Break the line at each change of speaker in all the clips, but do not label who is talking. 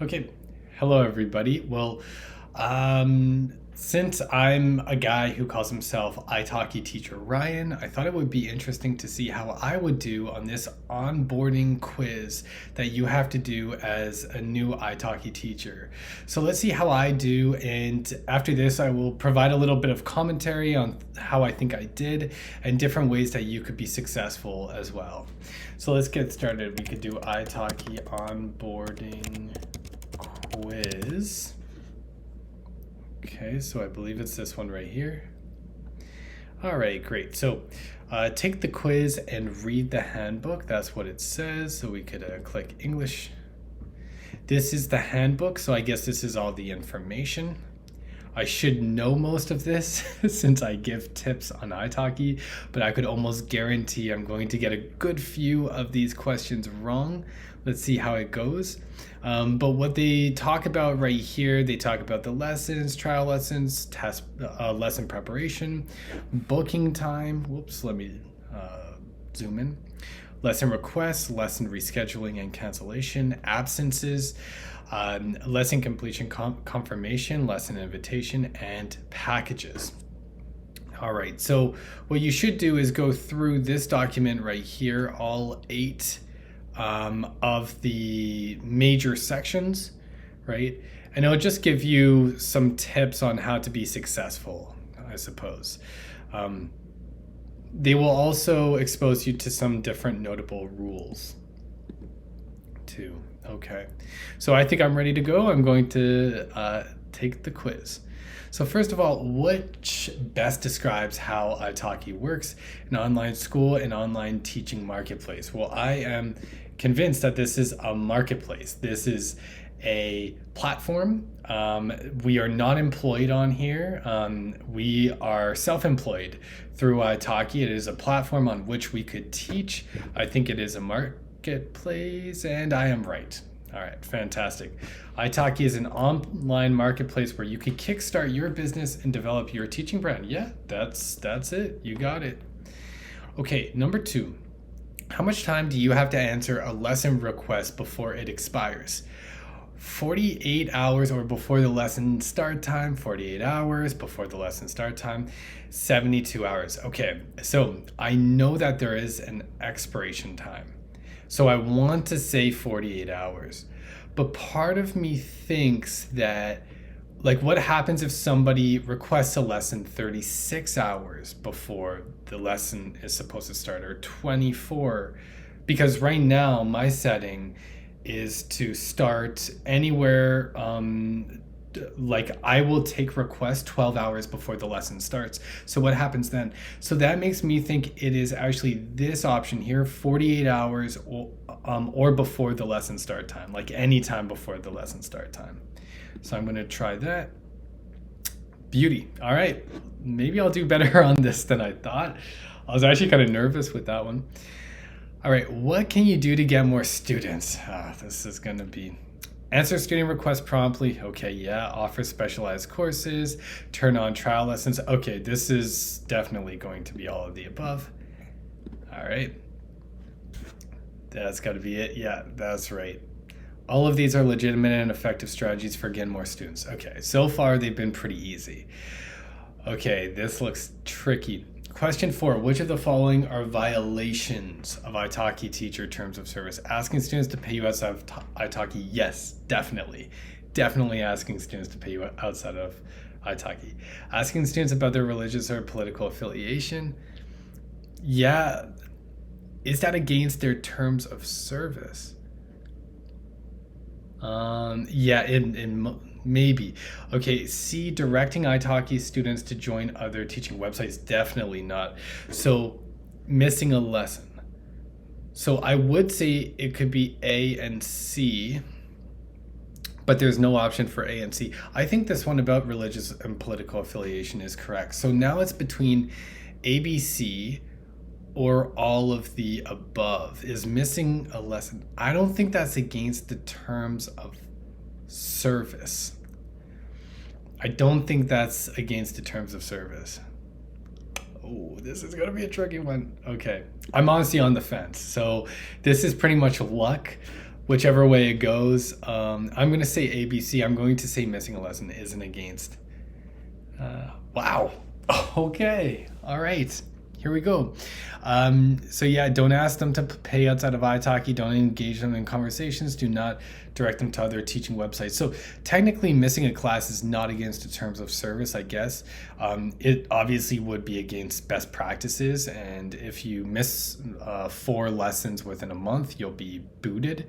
Okay, hello everybody. Since I'm a guy who calls himself iTalkiTeacherRyan, I thought it would be interesting to see how I would do on this onboarding quiz that you have to do as a new iTalki teacher. So let's see how I do, and after this I will provide a little bit of commentary on how I think I did and different ways that you could be successful as well. So let's get started. We could do iTalki onboarding quiz. Okay, so I believe it's this one right here. All right, great. So take the quiz and read the handbook. That's what it says. So we could click English. This is the handbook, so I guess this is all the information. I should know most of this since I give tips on iTalki, but I could almost guarantee I'm going to get a good few of these questions wrong. Let's see how it goes. But what they talk about right here, they talk about the lessons, trial lessons, test lesson preparation, booking time. Whoops, let me zoom in. Lesson requests, lesson rescheduling and cancellation, absences, lesson completion confirmation, lesson invitation, and packages. All right, so what you should do is go through this document right here, all 8 of the major sections, right? And it'll just give you some tips on how to be successful, I suppose. They will also expose you to some different notable rules too. Okay, so I think I'm ready to go. I'm going to take the quiz. So first of all, which best describes how iTalki works, an online school and online teaching marketplace? Well, I am convinced that this is a marketplace. This is a platform. We are not employed on here. We are self-employed through iTalki. It is a platform on which we could teach. I think it is a marketplace, and I am right. All right, fantastic. iTalki is an online marketplace where you can kickstart your business and develop your teaching brand. Yeah, that's it. You got it. Okay, number 2. How much time do you have to answer a lesson request before it expires? 48 hours or before the lesson start time, 48 hours before the lesson start time, 72 hours. Okay, so I know that there is an expiration time. So I want to say 48 hours, but part of me thinks that, like, what happens if somebody requests a lesson 36 hours before the lesson is supposed to start, or 24? Because right now my setting is to start anywhere, like I will take requests 12 hours before the lesson starts. So what happens then? So that makes me think it is actually this option here, 48 hours or before the lesson start time, like any time before the lesson start time. So I'm going to try that. Beauty. All right. Maybe I'll do better on this than I thought. I was actually kind of nervous with that one. All right. What can you do to get more students? This is going to be answer student requests promptly. Okay. Yeah. Offer specialized courses. Turn on trial lessons. Okay. This is definitely going to be all of the above. All right. That's got to be it. Yeah, that's right. All of these are legitimate and effective strategies for getting more students. Okay, so far they've been pretty easy. Okay, this looks tricky. Question 4, which of the following are violations of iTalki teacher terms of service? Asking students to pay you outside of iTalki? Yes, definitely. Definitely asking students to pay you outside of iTalki. Asking students about their religious or political affiliation? Yeah. Is that against their terms of service? Yeah, maybe. Okay, C, directing iTalki students to join other teaching websites, definitely not. So missing a lesson. So I would say it could be A and C, but there's no option for A and C. I think this one about religious and political affiliation is correct. So now it's between ABC or all of the above. Is missing a lesson. I don't think that's against the terms of service. I don't think that's against the terms of service. Oh, this is gonna be a tricky one. Okay, I'm honestly on the fence. So this is pretty much luck whichever way it goes. I'm going to say ABC. I'm going to say missing a lesson isn't against. Wow. Okay. All right. Here we go. So yeah, don't ask them to pay outside of iTalki. Don't engage them in conversations. Do not direct them to other teaching websites. So technically missing a class is not against the terms of service, I guess. It obviously would be against best practices. And if you miss 4 lessons within a month, you'll be booted,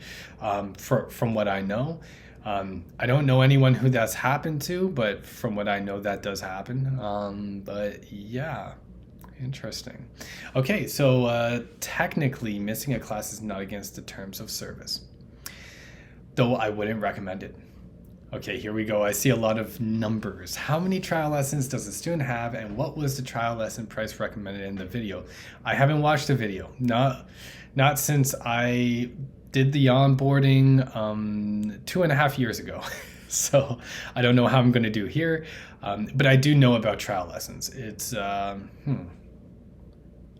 from what I know. I don't know anyone who that's happened to, but from what I know, that does happen. But yeah. Interesting. Okay, so technically missing a class is not against the terms of service, though I wouldn't recommend it. Okay, here we go. I see a lot of numbers. How many trial lessons does a student have, and what was the trial lesson price recommended in the video? I haven't watched the video, not since I did the onboarding 2.5 years ago. So I don't know how I'm going to do here, but I do know about trial lessons.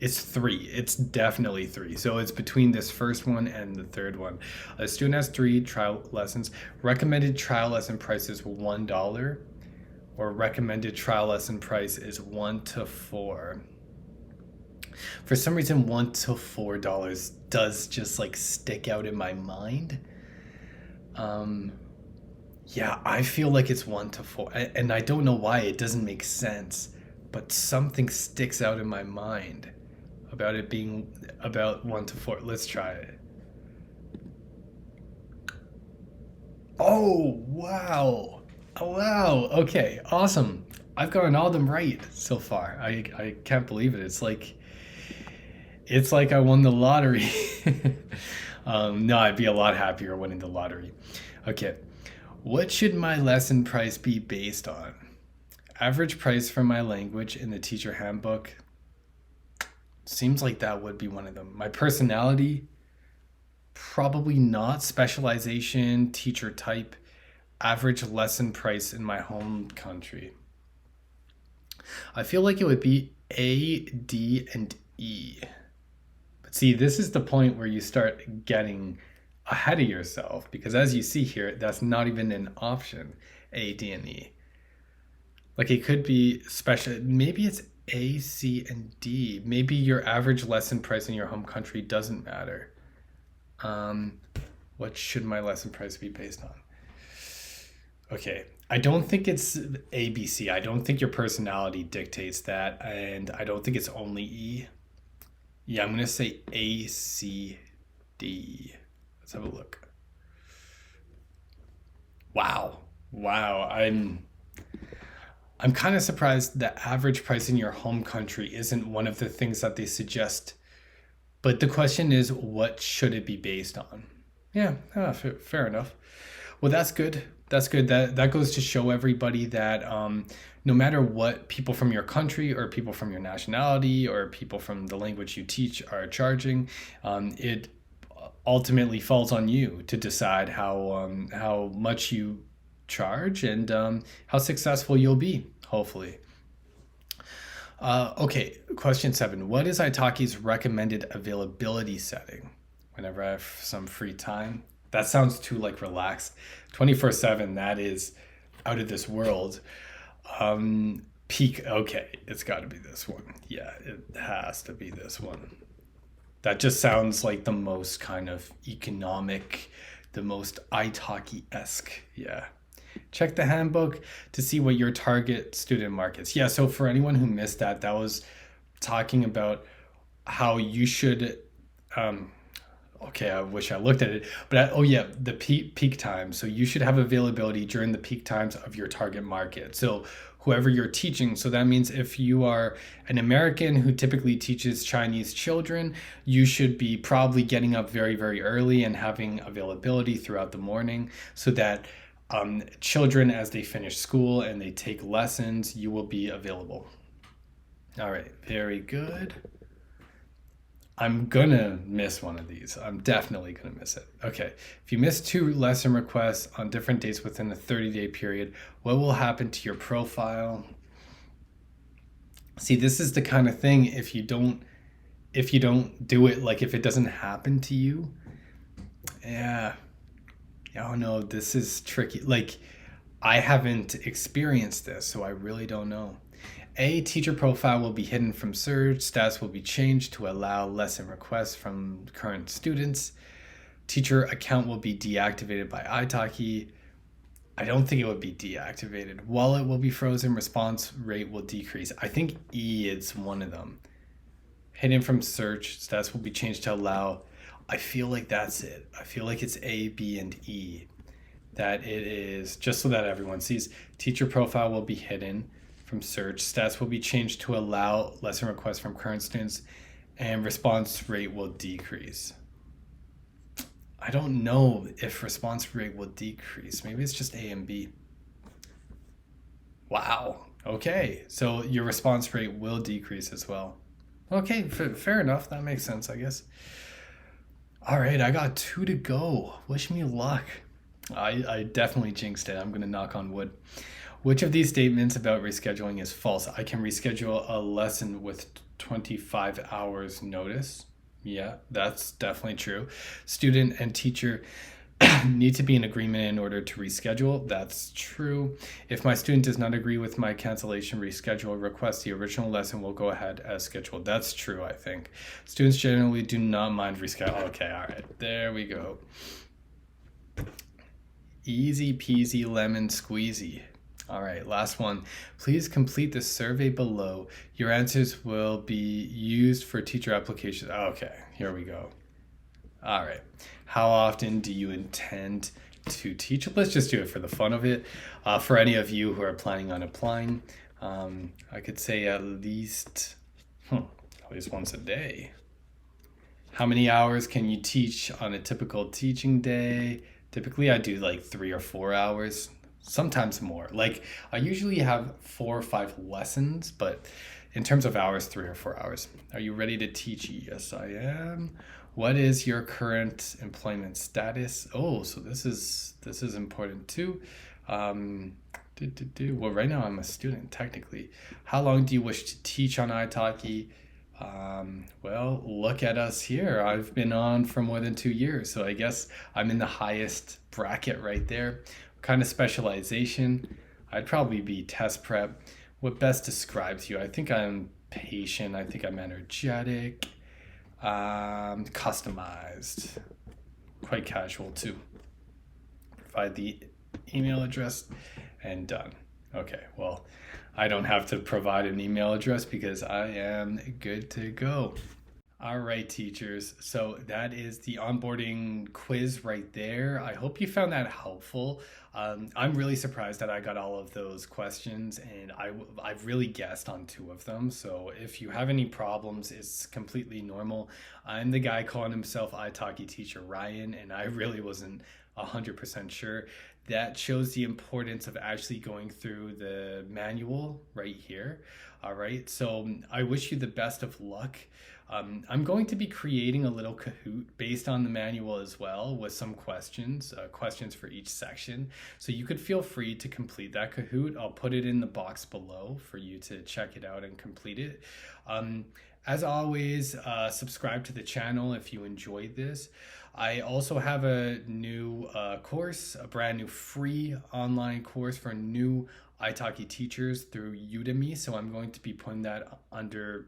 It's 3. It's definitely 3. So it's between this first one and the third one. A student has 3 trial lessons. Recommended trial lesson price is $1, or recommended trial lesson price is $1 to $4. For some reason, $1 to $4 does just like stick out in my mind. Yeah, I feel like it's $1 to $4, and I don't know why. It doesn't make sense, but something sticks out in my mind about it being about $1 to $4. Let's try it. Oh, wow. Oh, wow. Okay, awesome. I've gotten all of them right so far. I can't believe it. It's like I won the lottery. No, I'd be a lot happier winning the lottery. Okay. What should my lesson price be based on? Average price for my language in the teacher handbook. Seems like that would be one of them. My personality, probably not. Specialization, teacher type, average lesson price in my home country. I feel like it would be A, D, and E. But see, this is the point where you start getting ahead of yourself, because as you see here, that's not even an option, A, D, and E. Like it could be special. Maybe it's A, C, and D. Maybe your average lesson price in your home country doesn't matter. What should my lesson price be based on? Okay, I don't think it's ABC. I don't think your personality dictates that, and I don't think it's only E. Yeah, I'm gonna say A, C, D. Let's have a look. Wow. I'm kind of surprised the average price in your home country isn't one of the things that they suggest. But the question is, what should it be based on? Yeah, fair enough. Well, that's good. That's good. That goes to show everybody that no matter what people from your country or people from your nationality or people from the language you teach are charging, it ultimately falls on you to decide how much you charge and how successful you'll be, hopefully. Okay, question 7. What is iTalki's recommended availability setting whenever I have some free time? That sounds too like relaxed. 24/7, that is out of this world. Peak, okay, it's got to be this one. Yeah, it has to be this one. That just sounds like the most kind of economic, the most iTalki-esque. Yeah. Check the handbook to see what your target student market is. Yeah, so for anyone who missed that was talking about how you should, okay, I wish I looked at it, but the peak time. So you should have availability during the peak times of your target market. So whoever you're teaching. So that means if you are an American who typically teaches Chinese children, you should be probably getting up very, very early and having availability throughout the morning so that children, as they finish school and they take lessons, you will be available. All right, very good. I'm gonna miss one of these. I'm definitely gonna miss it. Okay, if you miss 2 lesson requests on different dates within a 30-day period, what will happen to your profile? See, this is the kind of thing, if you don't do it, like if it doesn't happen to you, yeah, Oh no, this is tricky. Like, I haven't experienced this, so I really don't know. A teacher profile will be hidden from search. Stats will be changed to allow lesson requests from current students. Teacher account will be deactivated by iTalki. I don't think it would be deactivated. Wallet will be frozen. Response rate will decrease. I think E is one of them. Hidden from search. Stats will be changed to allow. I feel like that's it. I feel like it's A, B, and E. That it is, just so that everyone sees, teacher profile will be hidden from search. Stats will be changed to allow lesson requests from current students, and response rate will decrease. I don't know if response rate will decrease. Maybe it's just A and B. Wow. Okay. So your response rate will decrease as well. Okay, fair enough. That makes sense, I guess. All right, I got 2 to go. Wish me luck. I definitely jinxed it. I'm going to knock on wood. Which of these statements about rescheduling is false? I can reschedule a lesson with 25 hours notice. Yeah, that's definitely true. Student and teacher need to be in agreement in order to reschedule. That's true. If my student does not agree with my cancellation reschedule request, the original lesson will go ahead as scheduled. That's true, I think. Students generally do not mind reschedule. Okay, all right. There we go. Easy peasy lemon squeezy. All right, last one. Please complete the survey below. Your answers will be used for teacher applications. Okay, here we go. All right. How often do you intend to teach? Let's just do it for the fun of it. For any of you who are planning on applying, I could say at least once a day. How many hours can you teach on a typical teaching day? Typically, I do like 3 or 4 hours, sometimes more. Like, I usually have 4 or 5 lessons, but in terms of hours, 3 or 4 hours. Are you ready to teach? Yes, I am. What is your current employment status? Oh, so this is important too. Well, right now I'm a student technically. How long do you wish to teach on iTalki? Well, look at us here. I've been on for more than 2 years, so I guess I'm in the highest bracket right there. What kind of specialization? I'd probably be test prep. What best describes you? I think I'm patient. I think I'm energetic. Customized, quite casual too. Provide the email address and done. Okay, well, I don't have to provide an email address because I am good to go. All right, teachers. So that is the onboarding quiz right there. I hope you found that helpful. I'm really surprised that I got all of those questions, and I've really guessed on 2 of them. So if you have any problems, it's completely normal. I'm the guy calling himself iTalkiTeacherRyan, and I really wasn't 100% sure. That shows the importance of actually going through the manual right here. All right, so I wish you the best of luck. I'm going to be creating a little Kahoot based on the manual as well, with some questions for each section. So you could feel free to complete that Kahoot. I'll put it in the box below for you to check it out and complete it. As always, subscribe to the channel if you enjoyed this. I also have a new course, a brand new free online course for new iTalki teachers through Udemy. So I'm going to be putting that under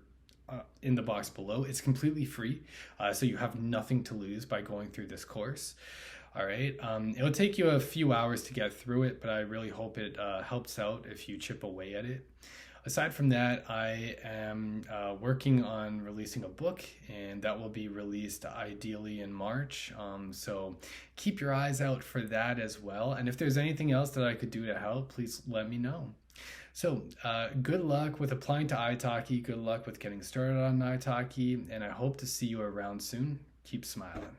in the box below. It's completely free, so you have nothing to lose by going through this course. All right, it'll take you a few hours to get through it, but I really hope it helps out if you chip away at it. Aside from that, I am working on releasing a book, and that will be released ideally in March. So keep your eyes out for that as well. And if there's anything else that I could do to help, please let me know. So good luck with applying to iTalki. Good luck with getting started on iTalki, and I hope to see you around soon. Keep smiling.